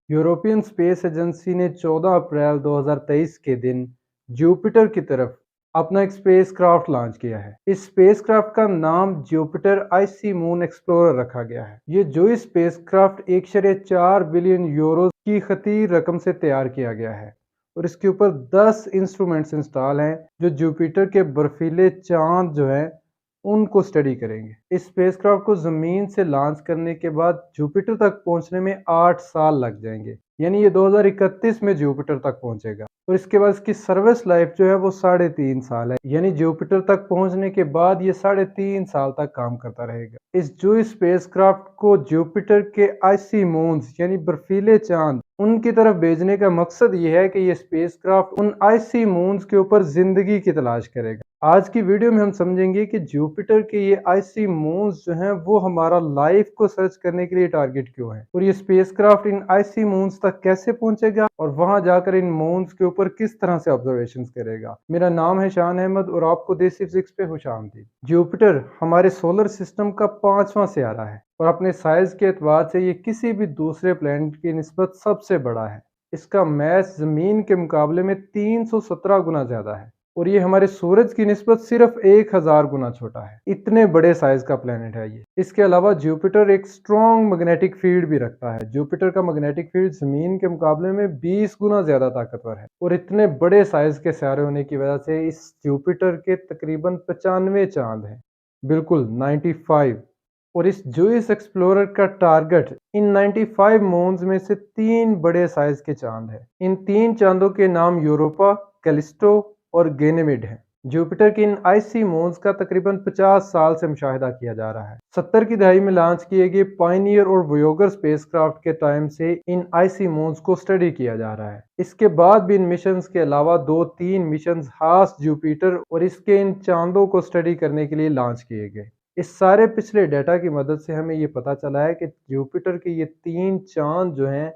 European space agency ने 14 अप्रैल 2023 के दिन जुपिटर की तरफ अपना एक स्पेसक्राफ्ट लॉन्च किया है। इस स्पेसक्राफ्ट का नाम जुपिटर आइसी मून एक्सप्लोरर रखा गया है। ये जो इस स्पेसक्राफ्ट 1.4 बिलियन यूरो की खतीर रकम से तैयार किया गया है और इसके ऊपर 10 इंस्ट्रूमेंट्स इंस्टॉल हैं जो जुपिटर के बर्फीले चांद जो है उनको स्टडी करेंगे। इस स्पेसक्राफ्ट को ज़मीन से लॉन्च करने के बाद जुपिटर तक पहुंचने में 8 साल लग जाएंगे, यानी ये 2031 में जुपिटर तक पहुंचेगा और इसके बाद इसकी सर्विस लाइफ जो है वो 3.5 साल है, यानी जुपिटर तक पहुंचने के बाद ये 3.5 साल तक काम करता रहेगा। इस जो स्पेसक्राफ्ट को जुपिटर के आइसी मून्स यानी बर्फीले चांद उनकी तरफ भेजने का मकसद ये है कि ये स्पेसक्राफ्ट उन आइसी मून्स के ऊपर जिंदगी की तलाश करेगा। आज की वीडियो में हम समझेंगे कि जुपिटर के ये आइसी मून्स जो हैं वो हमारा लाइफ को सर्च करने के लिए टारगेट क्यों है और ये स्पेसक्राफ्ट इन आइसी मून्स तक कैसे पहुंचेगा और वहां जाकर इन मून्स के ऊपर किस तरह से ऑब्जर्वेशंस करेगा। मेरा नाम है शान अहमद और आपको देसी फिजिक्स पे खुशामदीद। जुपिटर हमारे सोलर सिस्टम का 5वां सियारा है और अपने साइज के एतबार से ये किसी भी दूसरे प्लैनेट की निस्बत सबसे बड़ा है। इसका मैस जमीन के मुकाबले में 317 गुना ज्यादा है और ये हमारे सूरज की निस्बत सिर्फ 1000 गुना छोटा है। इतने बड़े साइज का प्लेनेट है ये। इसके अलावा जुपिटर एक स्ट्रॉन्ग मैग्नेटिक फील्ड भी रखता है। जुपिटर का मैग्नेटिक फील्ड जमीन के मुकाबले में 20 गुना ज्यादा ताकतवर है और इतने बड़े साइज के सियारे होने की वजह से इस जुपिटर के तकरीबन 95 चांद हैं, बिल्कुल 95। और इस जूइस एक्सप्लोरर का टारगेट इन 95 मून्स में से 3 बड़े साइज के चांद हैं। इन 3 चांदों के नाम यूरोपा, कैलिस्टो और गैनीमेड है। जुपिटर के इन आइसी मून्स का तकरीबन 50 साल से मुशाहिदा किया जा रहा है। 70 की दहाई में लॉन्च किए गए पायनियर और वोयागर स्पेसक्राफ्ट के टाइम से इन आइसी मून्स को स्टडी किया जा रहा है। इसके बाद भी इन मिशंस के अलावा 2-3 मिशंस खास जुपिटर और इसके इन चांदों को स्टडी करने के लिए लॉन्च किए गए। इस सारे पिछले डेटा की मदद से हमें ये पता चला है कि जुपिटर के ये 3 चांद जो हैं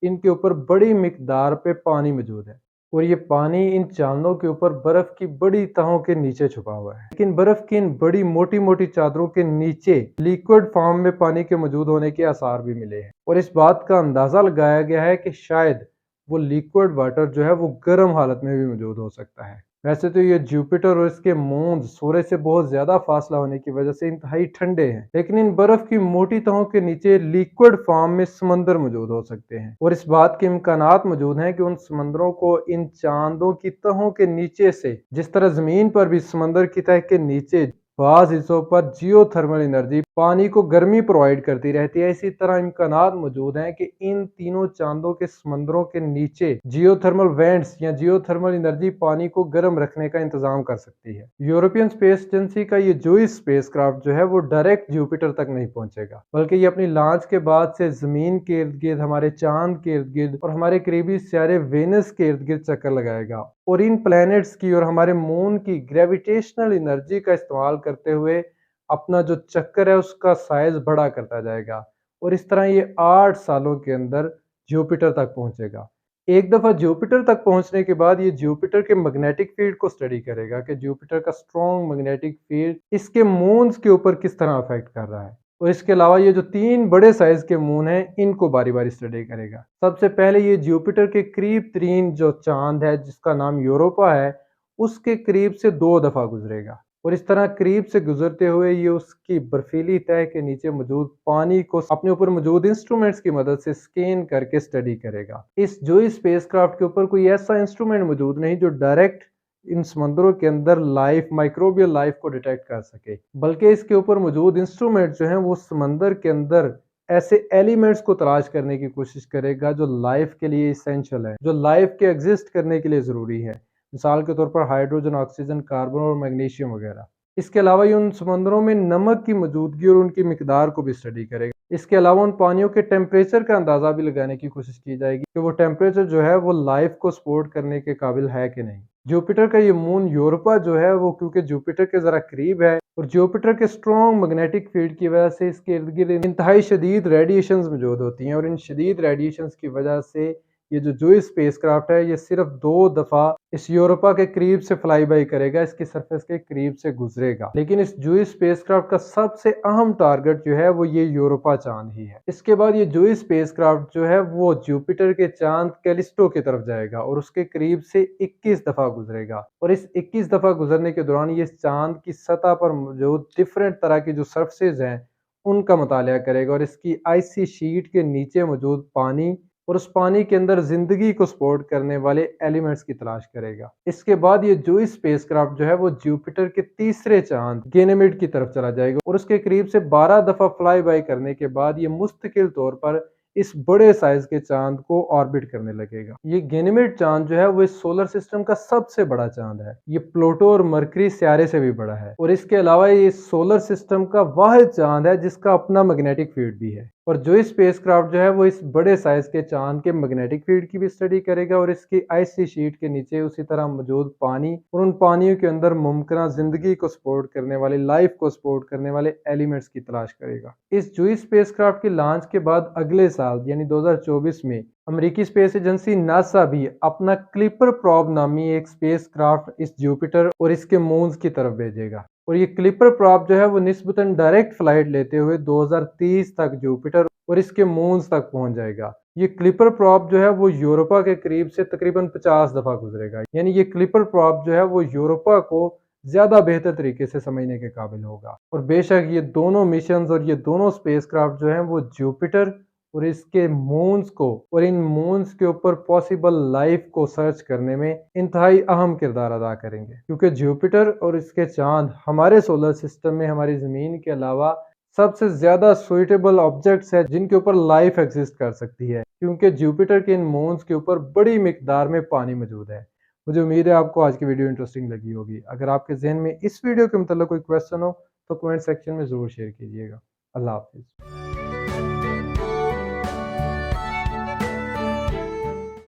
इनके ऊपर बड़ी मिकदार पे पानी मौजूद है और ये पानी इन चांदों के ऊपर बर्फ की बड़ी तहों के नीचे छुपा हुआ है। लेकिन बर्फ की इन बड़ी मोटी मोटी चादरों के नीचे लिक्विड फॉर्म में पानी के मौजूद होने के आसार भी मिले हैं और इस बात का अंदाजा लगाया गया है कि शायद वो लिक्विड वाटर जो है वो गर्म हालत में भी मौजूद हो सकता है। वैसे तो ये जुपिटर और इसके मून्स सूरज से बहुत ज्यादा फासला होने की वजह से इंतहाई ठंडे हैं, लेकिन इन बर्फ की मोटी तहों के नीचे लिक्विड फॉर्म में समंदर मौजूद हो सकते हैं और इस बात के इम्कानात मौजूद हैं कि उन समंदरों को इन चांदों की तहों के नीचे से, जिस तरह जमीन पर भी समंदर की तह के नीचे बाज़ हिस्सों पर जियोथर्मल एनर्जी पानी को गर्मी प्रोवाइड करती रहती है, इसी तरह इम्कानात मौजूद हैं कि इन तीनों चांदों के समंदरों के नीचे जियोथर्मल वेंट्स या जियोथर्मल एनर्जी पानी को गर्म रखने का इंतजाम कर सकती है। यूरोपियन स्पेस एजेंसी का ये जूइस स्पेसक्राफ्ट जो है वो डायरेक्ट जुपिटर तक नहीं पहुंचेगा, बल्कि ये अपनी लॉन्च के बाद से जमीन के इर्द गिर्द, हमारे चांद के इर्द गिर्द और हमारे करीबी सियारे वेनस के इर्द गिर्द चक्कर लगाएगा और इन प्लैनेट्स की और हमारे मून की ग्रेविटेशनल एनर्जी का इस्तेमाल करते हुए अपना जो चक्कर है उसका साइज बड़ा करता जाएगा और इस तरह ये 8 सालों के अंदर जुपिटर तक पहुंचेगा। एक दफा जुपिटर तक पहुंचने के बाद ये जुपिटर के मैग्नेटिक फील्ड को स्टडी करेगा कि जुपिटर का स्ट्रॉन्ग मैग्नेटिक फील्ड इसके मून्स के ऊपर किस तरह अफेक्ट कर रहा है और इसके अलावा ये जो 3 बड़े साइज के मून हैं इनको बारी बारी स्टडी करेगा। सबसे पहले ये जुपिटर के करीब तरीन जो चांद है जिसका नाम यूरोपा है उसके करीब से 2 दफा गुजरेगा और इस तरह करीब से गुजरते हुए ये उसकी बर्फीली तह के नीचे मौजूद पानी को अपने ऊपर मौजूद इंस्ट्रूमेंट्स की मदद से स्कैन करके स्टडी करेगा। इस जो स्पेसक्राफ्ट के ऊपर कोई ऐसा इंस्ट्रूमेंट मौजूद नहीं जो डायरेक्ट इन समंदरों के अंदर लाइफ, माइक्रोबियल लाइफ को डिटेक्ट कर सके, बल्कि इसके ऊपर मौजूद इंस्ट्रूमेंट जो हैं वो समंदर के अंदर ऐसे एलिमेंट्स को तलाश करने की कोशिश करेगा जो लाइफ के लिए इसेंशियल है, जो लाइफ के एग्जिस्ट करने के लिए ज़रूरी है। मिसाल के तौर पर हाइड्रोजन, ऑक्सीजन, कार्बन और मैग्नीशियम वगैरह। इसके अलावा ये उन समंदरों में नमक की मौजूदगी और उनकी मिकदार को भी स्टडी करेगा। इसके अलावा उन पानियों के टेम्परेचर का अंदाजा भी लगाने की कोशिश की जाएगी कि वो टेम्परेचर जो है वो लाइफ को सपोर्ट करने के काबिल है कि नहीं। जुपिटर का ये मून यूरोपा जो है वो क्योंकि जुपिटर के जरा करीब है और जुपिटर के स्ट्रॉन्ग मैग्नेटिक फील्ड की वजह से इसके इर्द गिर्द इंतहाई शदीद रेडिएशंस मौजूद होती हैं और इन शदीद रेडिएशंस की वजह से ये जो जूई स्पेसक्राफ्ट है ये सिर्फ 2 दफा इस यूरोपा के करीब से फ्लाई बाई करेगा, इसकी सरफेस के करीब से गुजरेगा। लेकिन इस जूई स्पेसक्राफ्ट का सबसे अहम टारगेट जो है वो ये यूरोपा चांद ही है। इसके बाद ये जूई स्पेसक्राफ्ट जो है वो जुपिटर के चांद कैलिस्टो की तरफ जाएगा और उसके करीब से 21 दफा गुजरेगा, और इस 21 दफा गुजरने के दौरान ये चांद की सतह पर मौजूद डिफरेंट तरह की जो सरफेसेज हैं उनका मुतालिया करेगा और इसकी आइसी शीट के नीचे मौजूद पानी और उस पानी के अंदर जिंदगी को सपोर्ट करने वाले एलिमेंट्स की तलाश करेगा। इसके बाद ये जूई स्पेसक्राफ्ट जो है वो जुपिटर के तीसरे चांद गैनीमेड की तरफ चला जाएगा और उसके करीब से 12 दफा फ्लाई बाई करने के बाद ये मुस्तकिल तौर पर इस बड़े साइज के चांद को ऑर्बिट करने लगेगा। ये गैनीमेड चांद जो है वो इस सोलर सिस्टम का सबसे बड़ा चांद है। ये प्लूटो और मरकरी सियारे से भी बड़ा है और इसके अलावा ये सोलर सिस्टम का वाहिद चांद है जिसका अपना मैग्नेटिक फील्ड भी है। और जो स्पेसक्राफ्ट जो है वो इस बड़े साइज के चांद के मैग्नेटिक फील्ड की भी स्टडी करेगा और इसकी आइसी शीट के नीचे उसी तरह मौजूद पानी और उन पानियों के अंदर मुमकिन जिंदगी को सपोर्ट करने वाले, लाइफ को सपोर्ट करने वाले एलिमेंट्स की तलाश करेगा। इस जूई स्पेसक्राफ्ट की लॉन्च के बाद अगले साल यानी 2024 में अमेरिकी स्पेस एजेंसी नासा भी अपना क्लिपर प्रॉब नामी एक स्पेसक्राफ्ट इस जुपिटर और इसके मून्स की तरफ भेजेगा। और ये क्लिपर प्रॉब जो है वो निस्बतन डायरेक्ट फ्लाइट लेते हुए 2030 तक जुपिटर और इसके मून्स तक पहुंच जाएगा। ये क्लिपर प्रॉब जो है वो यूरोपा के करीब से तकरीबन 50 दफा गुजरेगा, यानी ये क्लिपर प्रॉब जो है वो यूरोपा को ज्यादा बेहतर तरीके से समझने के काबिल होगा। और बेशक ये दोनों मिशन और ये दोनों स्पेसक्राफ्ट जो हैं वो जुपिटर और इसके मून्स को और इन मून्स के ऊपर पॉसिबल लाइफ को सर्च करने में इंतहाई अहम किरदार अदा करेंगे, क्योंकि जुपिटर और इसके चांद हमारे सोलर सिस्टम में हमारी ज़मीन के अलावा सबसे ज़्यादा सुइटेबल ऑब्जेक्ट्स है जिनके ऊपर लाइफ एग्जिस्ट कर सकती है, क्योंकि जुपिटर के इन मून्स के ऊपर बड़ी मिकदार में पानी मौजूद है। मुझे उम्मीद है आपको आज की वीडियो इंटरेस्टिंग लगी होगी। अगर आपके जहन में इस वीडियो के मतलब कोई क्वेश्चन हो तो कमेंट सेक्शन में ज़रूर शेयर कीजिएगा। अल्लाह हाफिज़।